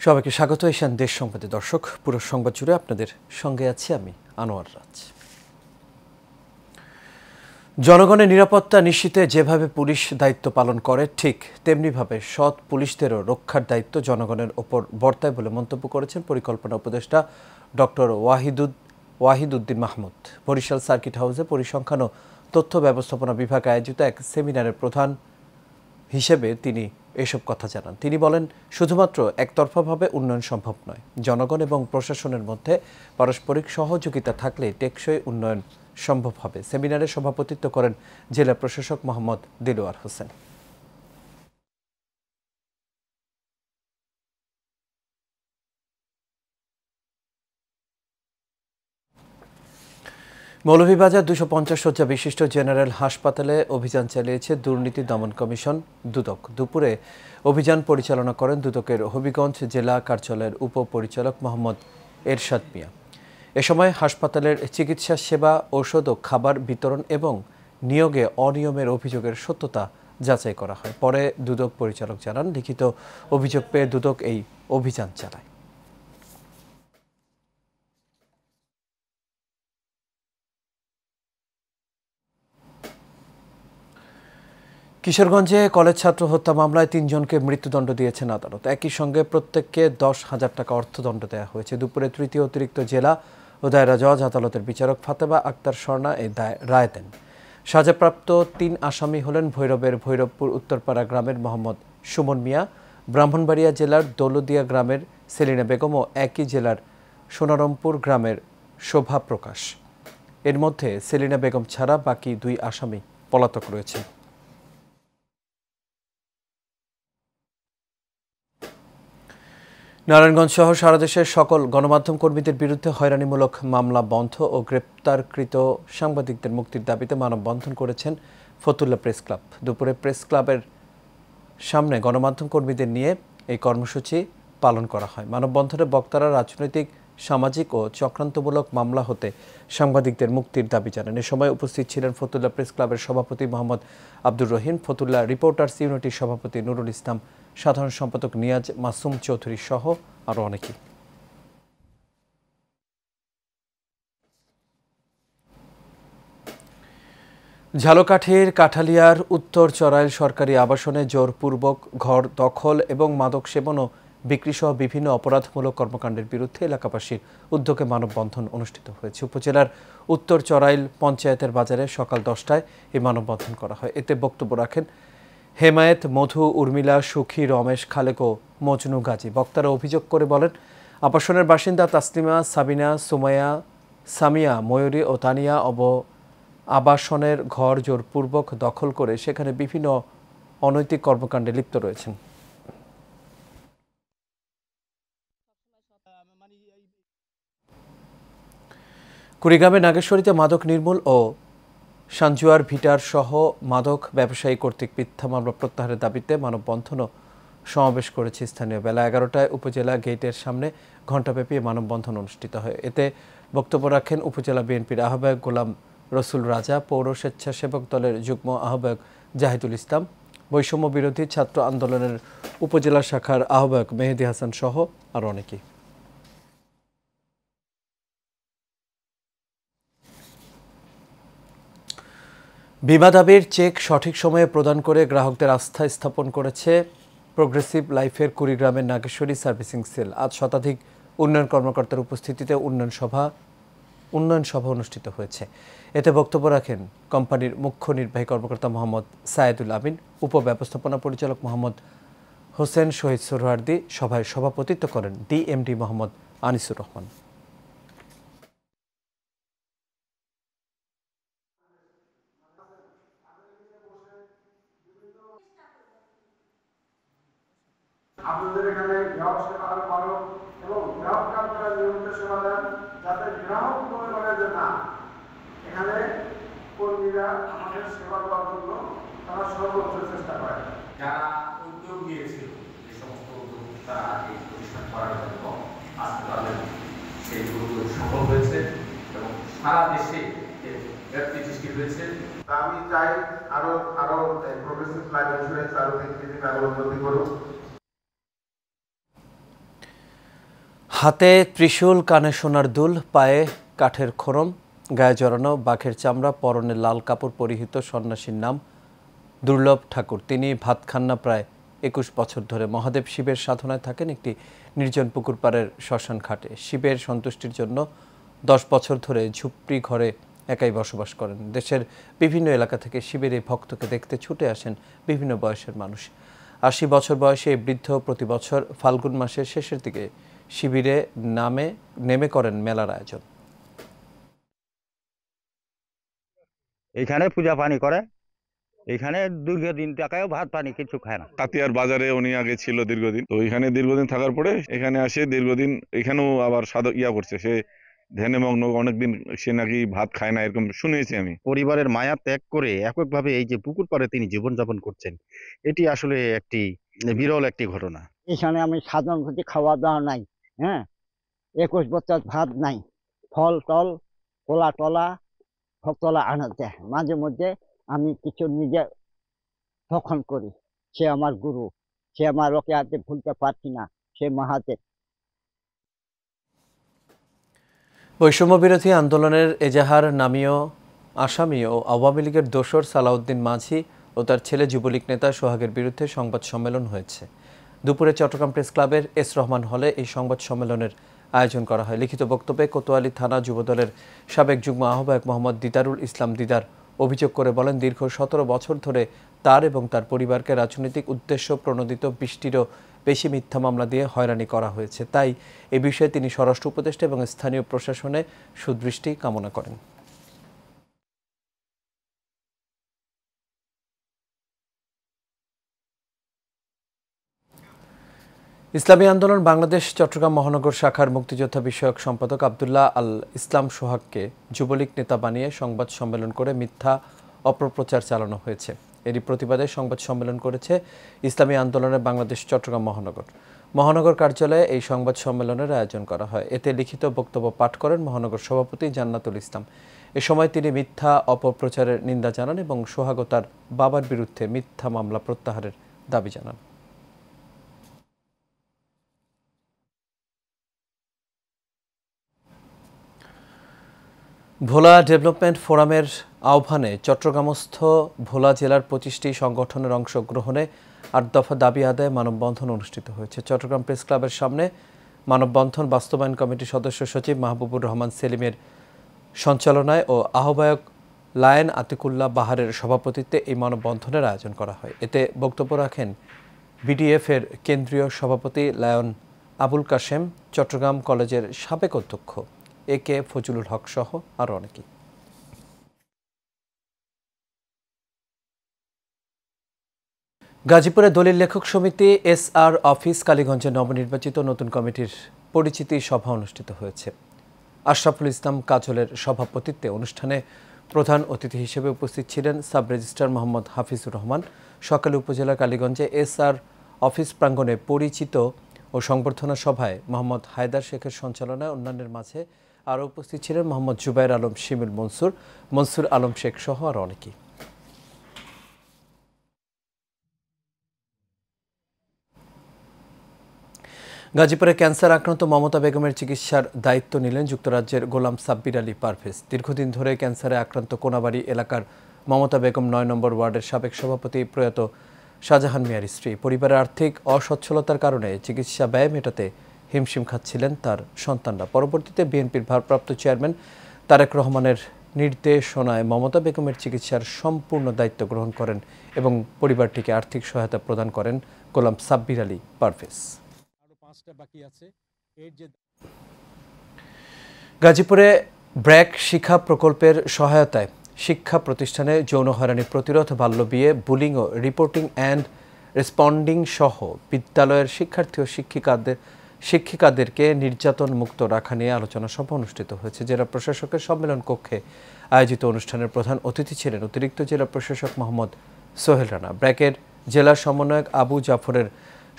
সবাইকে স্বাগত এশিয়ান দেশ সংবাদে। দর্শক, পুরো সংবাদ জুড়ে আপনাদের সঙ্গে আছি আমি আনোয়ার রাজ। জনগণের নিরাপত্তা নিশ্চিতে যেভাবে পুলিশ দায়িত্ব পালন করে, ঠিক তেমনিভাবে সৎ পুলিশদেরও রক্ষার দায়িত্ব জনগণের ওপর বর্তায় বলে মন্তব্য করেছেন পরিকল্পনা উপদেষ্টা ডক্টর ওয়াহিদুদ্দিন মাহমুদ। বরিশাল সার্কিট হাউসে পরিসংখ্যান ও তথ্য ব্যবস্থাপনা বিভাগ আয়োজিত এক সেমিনারের প্রধান হিসেবে তিনি এসব কথা জানান। তিনি বলেন, শুধুমাত্র একতরফাভাবে উন্নয়ন সম্ভব নয়। জনগণ এবং প্রশাসনের মধ্যে পারস্পরিক সহযোগিতা থাকলে টেকসই উন্নয়ন সম্ভব হবে। সেমিনারে সভাপতিত্ব করেন জেলা প্রশাসক মোহাম্মদ দিলওয়ার হোসেন। মৌলভীবাজার 250 শয্যা বিশিষ্ট জেনারেল হাসপাতালে অভিযান চালিয়েছে দুর্নীতি দমন কমিশন দুদক। দুপুরে অভিযান পরিচালনা করেন দুদকের হবিগঞ্জ জেলা কার্যালয়ের উপপরিচালক মোহাম্মদ এরশাদ মিয়া। এ সময় হাসপাতালের চিকিৎসা সেবা, ঔষধ ও খাবার বিতরণ এবং নিয়োগে অনিয়মের অভিযোগের সত্যতা যাচাই করা হয়। পরে দুদক পরিচালক জানান, লিখিত অভিযোগ পেয়ে দুদক এই অভিযান চালায়। কিশোরগঞ্জে কলেজ ছাত্র হত্যা মামলায় 3 জনকে মৃত্যুদণ্ড দিয়েছেন আদালত। একই সঙ্গে প্রত্যেককে 10,000 টাকা অর্থদণ্ড দেওয়া হয়েছে। দুপুরে তৃতীয় অতিরিক্ত জেলা ও দায়রা জজ আদালতের বিচারক ফাতেমা আক্তার স্বর্ণা এই রায় দেন। সাজাপ্রাপ্ত 3 আসামি হলেন ভৈরবের ভৈরবপুর উত্তরপাড়া গ্রামের মোহাম্মদ সুমন মিয়া, ব্রাহ্মণবাড়িয়া জেলার দৌলদিয়া গ্রামের সেলিনা বেগম ও একই জেলার সোনারমপুর গ্রামের শোভা প্রকাশ। এর মধ্যে সেলিনা বেগম ছাড়া বাকি 2 আসামি পলাতক রয়েছে। নারায়ণগঞ্জ সহ সারা দেশের সকল গণমাধ্যম কর্মীদের বিরুদ্ধে হয়রানিমূলক মামলা বন্ধ ও গ্রেপ্তারকৃত সাংবাদিকদের মুক্তির দাবিতে মানববন্ধন করেছেন ফতুল্লা প্রেস ক্লাব। দুপুরে প্রেস ক্লাবের সামনে গণমাধ্যম কর্মীদের নিয়ে এই কর্মসূচি পালন করা হয়। মানববন্ধনে বক্তারা রাজনৈতিক, সামাজিক ও চক্রান্তমূলক মামলা হতে সাংবাদিকদের মুক্তির দাবি জানান। এ সময় উপস্থিত ছিলেন ফতুল্লা প্রেস ক্লাবের সভাপতি মোহাম্মদ আব্দুর রহিম, ফতুল্লা রিপোর্টার্স ইউনিটির সভাপতি নুরুল ইসলাম, সাধারণ সম্পাদক নিয়াজ মাসুম চৌধুরী সহ আরও অনেকে। ঝালকাঠির কাঠালিয়ার উত্তর চরাইল সরকারি আবাসনে জোরপূর্বক ঘর দখল এবং মাদক সেবন ও বিক্রিসহ বিভিন্ন অপরাধমূলক কর্মকাণ্ডের বিরুদ্ধে এলাকাবাসীর উদ্যোগে মানববন্ধন অনুষ্ঠিত হয়েছে। উপজেলার উত্তর চরাইল পঞ্চায়েতের বাজারে সকাল 10টায় এই মানববন্ধন করা হয়। এতে বক্তব্য রাখেন হেমায়েত, মধু, উর্মিলা, সুখী, রমেশ, খালেক ও মজনু গাজী। বক্তারা অভিযোগ করে বলেন, আবাসনের বাসিন্দা তাসলিমা, সাবিনা, সুমাইয়া, সামিয়া, ময়ূরী ও তানিয়া আবাসনের ঘর জোরপূর্বক দখল করে সেখানে বিভিন্ন অনৈতিক কর্মকাণ্ডে লিপ্ত রয়েছেন। কুড়িগ্রামে নাগেশ্বরীতে মাদক নির্মূল ও সানজুয়ার ভিটার সহ মাদক ব্যবসায়ী কর্তৃক মিথ্যা মামলা প্রত্যাহারের দাবিতে মানববন্ধন ও সমাবেশ করেছে স্থানীয়। বেলা 11টায় উপজেলা গেটের সামনে ঘণ্টাব্যাপী মানববন্ধন অনুষ্ঠিত হয়। এতে বক্তব্য রাখেন উপজেলা বিএনপির আহ্বায়ক গোলাম রসুল রাজা, পৌর স্বেচ্ছাসেবক দলের যুগ্ম আহ্বায়ক জাহিদুল ইসলাম, বৈষম্য বিরোধী ছাত্র আন্দোলনের উপজেলা শাখার আহ্বায়ক মেহেদি হাসান সহ আরও অনেকে। বিমা দাবির চেক সঠিক সময়ে প্রদান করে গ্রাহকদের আস্থা স্থাপন করেছে প্রোগ্রেসিভ লাইফের কুড়িগ্রামের নাগেশ্বরী সার্ভিসিং সেল। আজ শতাধিক উন্নয়ন কর্মকর্তার উপস্থিতিতে উন্নয়ন সভা অনুষ্ঠিত হয়েছে। এতে বক্তব্য রাখেন কোম্পানির মুখ্য নির্বাহী কর্মকর্তা মোহাম্মদ সায়েদুল আমিন, উপব্যবস্থাপনা পরিচালক মোহাম্মদ হোসেন শহীদ সোহরাওয়ার্দী। সভায় সভাপতিত্ব করেন ডিএমডি মোহাম্মদ আনিসুর রহমান। আপনাদের এখানে গ্রাহক সেবা আরো ভালো এবং গ্রাহককে আপনারা নিয়মিত সেবা দেন, যাতে গ্রাহক মনে করে যে না, এখানে কর্মীরা আমাদের সেবা দেওয়ার জন্য তারা সর্বোচ্চ চেষ্টা করে। যারা উদ্যোগ নিয়েছিল এই সমস্ত উদ্যোগ তারা এই প্রতিষ্ঠান করার জন্য আজকে তাদের সেই উদ্যোগ সফল হয়েছে এবং সারা দেশে ব্যাপ্তি সৃষ্টি হয়েছে। আমি চাই আরো প্রোগ্রেসিভ লাইফ ইন্স্যুরেন্স আরো দিক থেকে আরো উন্নতি করুক। হাতে ত্রিশূল, কানে সোনার দুল, পায়ে কাঠের খড়ম, গায়ে জড়ানো বাঘের চামড়া, পরনে লাল কাপড় পরিহিত সন্ন্যাসীর নাম দুর্লভ ঠাকুর। তিনি ভাত খান না প্রায় 21 বছর ধরে। মহাদেব শিবের সাধনায় থাকেন একটি নির্জন পুকুর পাড়ের শ্মশান ঘাটে। শিবের সন্তুষ্টির জন্য 10 বছর ধরে ঝুপড়ি ঘরে একাই বসবাস করেন। দেশের বিভিন্ন এলাকা থেকে শিবের এই ভক্তকে দেখতে ছুটে আসেন বিভিন্ন বয়সের মানুষ। 80 বছর বয়সে এই বৃদ্ধ প্রতি বছর ফাল্গুন মাসের শেষের দিকে শিবিরে নেমে করেন মেলার আয়োজন। এখানে পূজা পানি করে, এখানে দীর্ঘদিন টাকায়ও ভাত পানি কিছু খায় না। কাতিয়ার বাজারে উনি আগে ছিল দীর্ঘদিন, তো এখানে দীর্ঘদিন থাকার পরে এখানে আসে দীর্ঘদিন এখানেও আবার সাধক করছে। সে ধ্যানে মগ্ন, অনেকদিন সে নাকি ভাত খায় না, এরকম শুনেছি আমি। পরিবারের মায়া ত্যাগ করে এককভাবে এই যে পুকুর পাড়ে তিনি জীবনযাপন করছেন, এটি আসলে একটি বিরল একটি ঘটনা। এখানে আমি সাধন করছি, খাওয়া দাওয়া নাই, হ্যাঁ, 21 বছর ভাত নাই, ফল টল কলা টলা ভক্তলা আনাতে মাঝে মধ্যে আমি কিছু নিজে তখন করি। সে আমার গুরু, সে আমার, ওকে হাতে ভুলতে পারছি না, সে মহাদেব। বৈষম্য বিরোধী আন্দোলনের এজাহার নামীয় আসামি ও আওয়ামী লীগের দোসর সালাউদ্দিন মাঝি ও তার ছেলে যুবলীগ নেতা সোহাগের বিরুদ্ধে সংবাদ সম্মেলন হয়েছে। দুপুরে চট্টগ্রাম প্রেস ক্লাবের এস রহমান হলে এই সংবাদ সম্মেলনের আয়োজন করা হয়। লিখিত বক্তব্যে কোতোয়ালি থানা যুবদলের সাবেক যুগ্ম আহ্বায়ক মোহাম্মদ দিদারুল ইসলাম দিদার অভিযোগ করে বলেন, দীর্ঘ 17 বছর ধরে তার এবং তার পরিবারকে রাজনৈতিক উদ্দেশ্য প্রণোদিত 20টিরও বেশি মিথ্যা মামলা দিয়ে হয়রানি করা হয়েছে। তাই এ বিষয়ে তিনি স্বরাষ্ট্র উপদেষ্টা এবং স্থানীয় প্রশাসনে সুদৃষ্টি কামনা করেন। ইসলামী আন্দোলন বাংলাদেশ চট্টগ্রাম মহানগর শাখার মুক্তিযোদ্ধা বিষয়ক সম্পাদক আব্দুল্লাহ আল ইসলাম সোহাগকে যুবলীগ নেতা বানিয়ে সংবাদ সম্মেলন করে মিথ্যা অপপ্রচার চালানো হয়েছে। এরই প্রতিবাদে সংবাদ সম্মেলন করেছে ইসলামী আন্দোলনের বাংলাদেশ চট্টগ্রাম মহানগর কার্যালয়ে এই সংবাদ সম্মেলনের আয়োজন করা হয়। এতে লিখিত বক্তব্য পাঠ করেন মহানগর সভাপতি জান্নাতুল ইসলাম। এ সময় তিনি মিথ্যা অপপ্রচারের নিন্দা জানান এবং সোহাগ ও তার বাবার বিরুদ্ধে মিথ্যা মামলা প্রত্যাহারের দাবি জানান। ভোলা ডেভেলপমেন্ট ফোরামের আহ্বানে চট্টগ্রামস্থ ভোলা জেলার 25টি সংগঠনের অংশগ্রহণে 8 দফা দাবি আদায়ে মানববন্ধন অনুষ্ঠিত হয়েছে। চট্টগ্রাম প্রেস ক্লাবের সামনে মানববন্ধন বাস্তবায়ন কমিটির সদস্য সচিব মাহবুবুর রহমান সেলিমের সঞ্চালনায় ও আহ্বায়ক লায়ন আতিকুল্লাহ বাহারের সভাপতিত্বে এই মানববন্ধনের আয়োজন করা হয়। এতে বক্তব্য রাখেন বিডিএফ-এর কেন্দ্রীয় সভাপতি লায়ন আবুল কাশেম, চট্টগ্রাম কলেজের সাবেক অধ্যক্ষ একে ফজলুল হক সহ আরও অনেকেই। গাজীপুরে দলিল লেখক সমিতি SR অফিস কালীগঞ্জে নবনির্বাচিত নতুন কমিটির পরিচিতি সভা অনুষ্ঠিত হয়েছে। আশরাফুল ইসলাম কাজলের সভাপতিত্বে অনুষ্ঠানে প্রধান অতিথি হিসেবে উপস্থিত ছিলেন সাব রেজিস্ট্রার মোহাম্মদ হাফিজুর রহমান। সকালে উপজেলা কালীগঞ্জে SR অফিস প্রাঙ্গণে পরিচিত ও সংবর্ধনা সভায় মোহাম্মদ হায়দার শেখের সঞ্চালনায় অন্যান্যের মাঝে আরও উপস্থিত ছিলেন মোহাম্মদ জুবাইর আলম শিমুল, মনসুর আলম শেখ সহ আরও অনেকেই। গাজীপুরে ক্যান্সার আক্রান্ত মমতা বেগমের চিকিৎসার দায়িত্ব নিলেন যুক্তরাজ্যের গোলাম সাব্বির আলী পারভেজ। দীর্ঘদিন ধরে ক্যান্সারে আক্রান্ত কোনাবাড়ি এলাকার মমতা বেগম 9 নম্বর ওয়ার্ডের সাবেক সভাপতি প্রয়াত শাহজাহান মিয়ার স্ত্রী। পরিবারের আর্থিক অসচ্ছলতার কারণে চিকিৎসা ব্যয় মেটাতে হিমশিম খাচ্ছিলেন তার সন্তানরা। পরবর্তীতে বিএনপির ভারপ্রাপ্ত চেয়ারম্যান তারেক রহমানের নির্দেশনায় মমতা বেগমের চিকিৎসার সম্পূর্ণ দায়িত্ব গ্রহণ করেন এবং পরিবারটিকে আর্থিক সহায়তা প্রদান করেন গোলাম সাব্বির আলী পারভেজ। গাজীপুরে ব্র্যাক শিক্ষা প্রকল্পের সহায়তায় শিক্ষা প্রতিষ্ঠানে যৌন হয়রানি প্রতিরোধ, বাল্যবিয়ে, বুলিং ও রিপোর্টিং অ্যান্ড রেসপন্ডিং সহ বিদ্যালয়ের শিক্ষার্থী ও শিক্ষিকাদেরকে নির্যাতন মুক্ত রাখা নিয়ে আলোচনা সভা অনুষ্ঠিত হয়েছে। জেলা প্রশাসকের সম্মেলন কক্ষে আয়োজিত অনুষ্ঠানের প্রধান অতিথি ছিলেন অতিরিক্ত জেলা প্রশাসক মোহাম্মদ সোহেল রানা। ব্র্যাকের জেলা সমন্বয়ক আবু জাফরের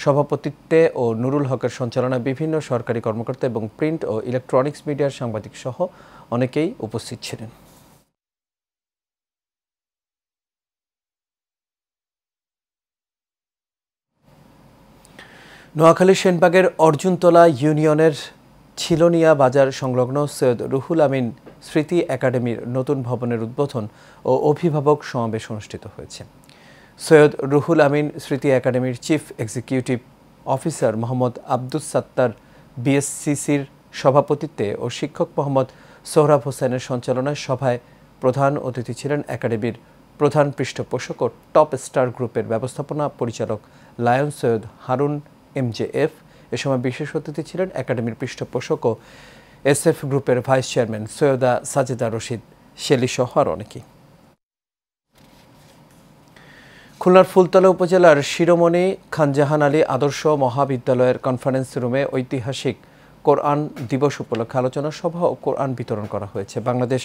সভাপতিত্বে ও নুরুল হকের সঞ্চালনায় বিভিন্ন সরকারি কর্মকর্তা এবং প্রিন্ট ও ইলেকট্রনিক্স মিডিয়ার সাংবাদিক সহ অনেকেই উপস্থিত ছিলেন। নোয়াখালী সেনবাগের অর্জুনতলা ইউনিয়নের ছিলনিয়া বাজার সংলগ্ন সৈয়দ রুহুল আমিন স্মৃতি একাডেমির নতুন ভবনের উদ্বোধন ও অভিভাবক সমাবেশ অনুষ্ঠিত হয়েছে। সৈয়দ রুহুল আমিন স্মৃতি একাডেমির chief executive officer Mohammad Abdus Sattar বিএসসিসির সভাপতিত্বে ও শিক্ষক মোহাম্মদ সোহরাব হোসেনের সঞ্চালনায় সভায় প্রধান অতিথি ছিলেন একাডেমির প্রধান পৃষ্ঠপোষক ও টপ স্টার গ্রুপের ব্যবস্থাপনা পরিচালক লায়ন সৈয়দ হারুন MJF। এ সময় বিশেষ অতিথি ছিলেন একাডেমির পৃষ্ঠপোষক ও SF গ্রুপের ভাইস চেয়ারম্যান সৈয়দা সাজেদা রশিদ শেলি সহ আর অনেকেই। খুলনার ফুলতলা উপজেলার শিরোমণি খানজাহান আলী আদর্শ মহাবিদ্যালয়ের কনফারেন্স রুমে ঐতিহাসিক কোরআন দিবস উপলক্ষে আলোচনা সভা ও কোরআন বিতরণ করা হয়েছে। বাংলাদেশ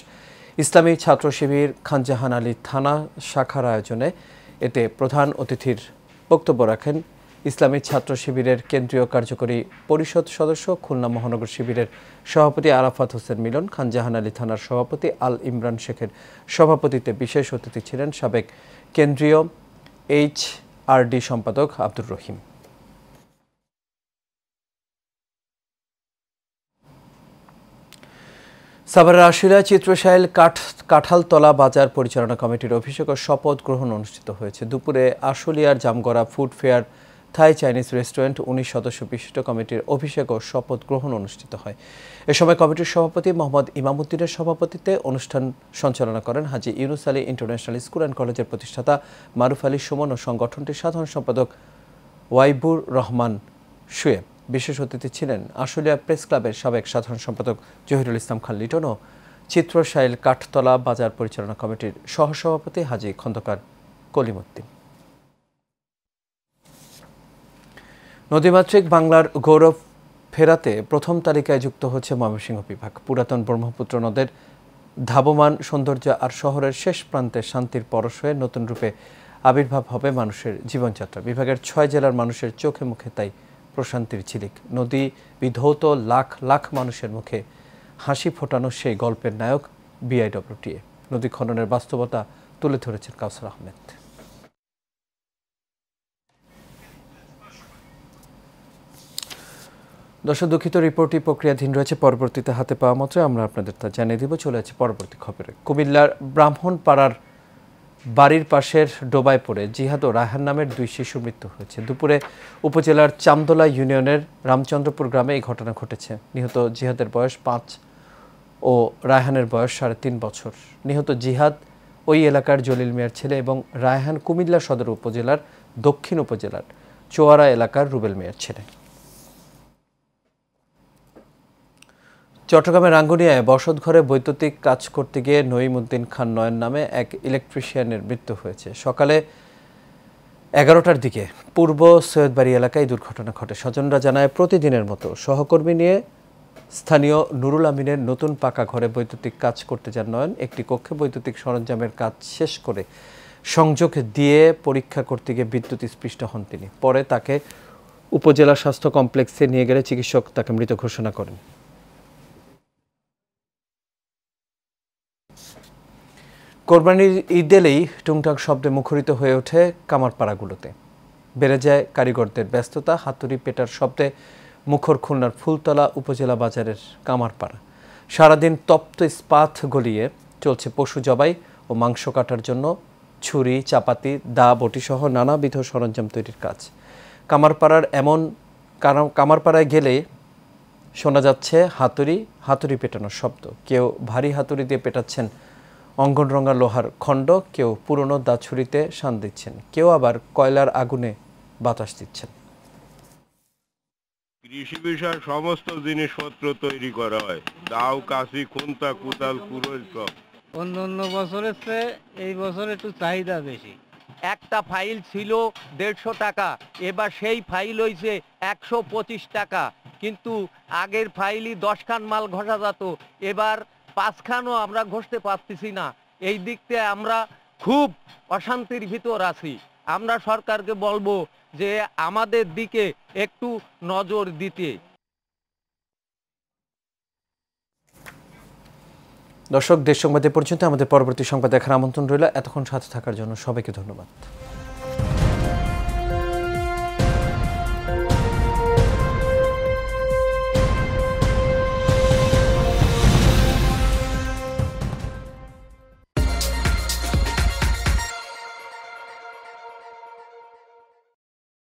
ইসলামী ছাত্র শিবির খানজাহান আলী থানা শাখার আয়োজনে এতে প্রধান অতিথির বক্তব্য রাখেন ইসলামী ছাত্র শিবিরের কেন্দ্রীয় কার্যকরী পরিষদ সদস্য খুলনা মহানগর শিবিরের সভাপতি আরাফাত হোসেন মিলন। খানজাহান আলী থানার সভাপতি আল ইমরান শেখের সভাপতিত্বে বিশেষ অতিথি ছিলেন সাবেক কেন্দ্রীয় HRD সম্পাদক আব্দুর রহিম। সাভারের আশুলিয়া চিত্রশাইল কাঁঠালতলা বাজার পরিচালনা কমিটির অভিষেক ও শপথ গ্রহণ অনুষ্ঠিত হয়েছে। দুপুরে আশুলিয়ার Jamgora food fair Thai Chinese restaurant 19 সদস্য বিশিষ্ট কমিটির অভিষেক ও শপথ গ্রহণ অনুষ্ঠিত হয়। এ সময় কমিটির সভাপতি মোহাম্মদ ইমামউদ্দিনের সভাপতিত্বে অনুষ্ঠান সঞ্চালনা করেন Haji Yunus Ali international school and কলেজের প্রতিষ্ঠাতা মারুফ আলী সুমন ও সংগঠনটির সাধারণ সম্পাদক ওয়াইবুর রহমান শুয়েব। বিশেষ অতিথি ছিলেন আশুলিয়া প্রেস ক্লাবের সাবেক সাধারণ সম্পাদক জহিরুল ইসলাম খান লিটন ও চিত্রশাইল কাঠতলা বাজার পরিচালনা কমিটির সহসভাপতি হাজী খন্দকার কলিমউদ্দিন। নদীমাতৃক বাংলার গৌরব ফেরাতে প্রথম তালিকায় যুক্ত হচ্ছে ময়মনসিংহ বিভাগ। পুরাতন ব্রহ্মপুত্র নদের ধাবমান সৌন্দর্য আর শহরের শেষ প্রান্তে শান্তির পরশ হয়ে নতুন রূপে আবির্ভাব হবে মানুষের জীবনযাত্রা। বিভাগের 6 জেলার মানুষের চোখে মুখে তাই প্রশান্তির ঝিলিক। নদী বিধৌত লাখ লাখ মানুষের মুখে হাসি ফোটানো সেই গল্পের নায়ক BIWTA। নদী খননের বাস্তবতা তুলে ধরেছেন কাউসার আহমেদ। দর্শক দুঃখিত, রিপোর্টটি প্রক্রিয়াধীন রয়েছে, পরবর্তীতে হাতে পাওয়া মাত্র আমরা আপনাদের তা জানিয়ে দিব। চলে যাচ্ছে পরবর্তী খবরে। কুমিল্লার ব্রাহ্মণপাড়ার বাড়ির পাশের ডোবায় পড়ে জিহাদ ও রায়হান নামের 2 শিশুর মৃত্যু হয়েছে। দুপুরে উপজেলার চামদোলা ইউনিয়নের রামচন্দ্রপুর গ্রামে এই ঘটনা ঘটেছে। নিহত জিহাদের বয়স 5 ও রায়হানের বয়স 3.5 বছর। নিহত জিহাদ ওই এলাকার জলিল মিয়ার ছেলে এবং রায়হান কুমিল্লা সদর উপজেলার দক্ষিণ উপজেলার চোয়ারা এলাকার রুবেল মিয়ার ছেলে। চট্টগ্রামের রাঙ্গুনিয়ায় বসতঘরে বৈদ্যুতিক কাজ করতে গিয়ে নঈমউদ্দিন খান নয়ন নামে এক ইলেকট্রিশিয়ানের মৃত্যু হয়েছে। সকালে 11টার দিকে পূর্ব সৈয়দবাড়ি এলাকায় দুর্ঘটনা ঘটে। স্বজনরা জানায় প্রতিদিনের মতো সহকর্মী নিয়ে স্থানীয় নুরুল আমিনের নতুন পাকা ঘরে বৈদ্যুতিক কাজ করতে যান নয়ন। একটি কক্ষে বৈদ্যুতিক সরঞ্জামের কাজ শেষ করে সংযোগ দিয়ে পরীক্ষা করতে গিয়ে বিদ্যুৎ স্পৃষ্ট হন তিনি। পরে তাকে উপজেলা স্বাস্থ্য কমপ্লেক্সে নিয়ে গেলে চিকিৎসক তাকে মৃত ঘোষণা করেন। কোরবানির ঈদ এলেই টুংটাং শব্দে মুখরিত হয়ে ওঠে কামারপাড়াগুলোতে। বেড়ে যায় কারিগরদের ব্যস্ততা। হাতুড়ি পেটার শব্দে মুখর খুলনার ফুলতলা উপজেলা বাজারের কামারপাড়া। সারাদিন তপ্ত ইস্পাত গলিয়ে চলছে পশু জবাই ও মাংস কাটার জন্য ছুরি, চাপাতি, দা, বটি সহ নানাবিধ সরঞ্জাম তৈরির কাজ। কামারপাড়ায় গেলে শোনা যাচ্ছে হাতুড়ি পেটানোর শব্দ। কেউ ভারী হাতুড়ি দিয়ে পেটাচ্ছেন অঙ্গনরঙা লোহার খণ্ড, কেউ পুরনো দা ছুরিতে শান দিচ্ছেন, কেউ আবার কয়লার আগুনে বাতাস দিচ্ছেন। কৃষি বিষয় সমস্ত জিনিসপত্র তৈরি করা হয়, দাও, কাশি, খুন্তা, কুদাল, কুড়োল সব। অন্য বছরের চেয়ে এই বছর একটু চাহিদা বেশি। একটা ফাইল ছিল 150 টাকা, এবার সেই ফাইল হয়েছে 125 টাকা। কিন্তু আগের ফাইলই 10 খান মাল ঘষা যেত, এবার 5 খানও আমরা ঘষতে পারতেছি না। এই দিক থেকে আমরা খুব অশান্তির ভিতর আছি। আমরা সরকারকে বলবো যে আমাদের দিকে একটু নজর দিতে। দর্শক, দেশ সংবাদে পর্যন্ত আমাদের পরবর্তী সংবাদ দেখার আমন্ত্রণ রইল। এতক্ষণ সাথে থাকার জন্য সবাইকে ধন্যবাদ।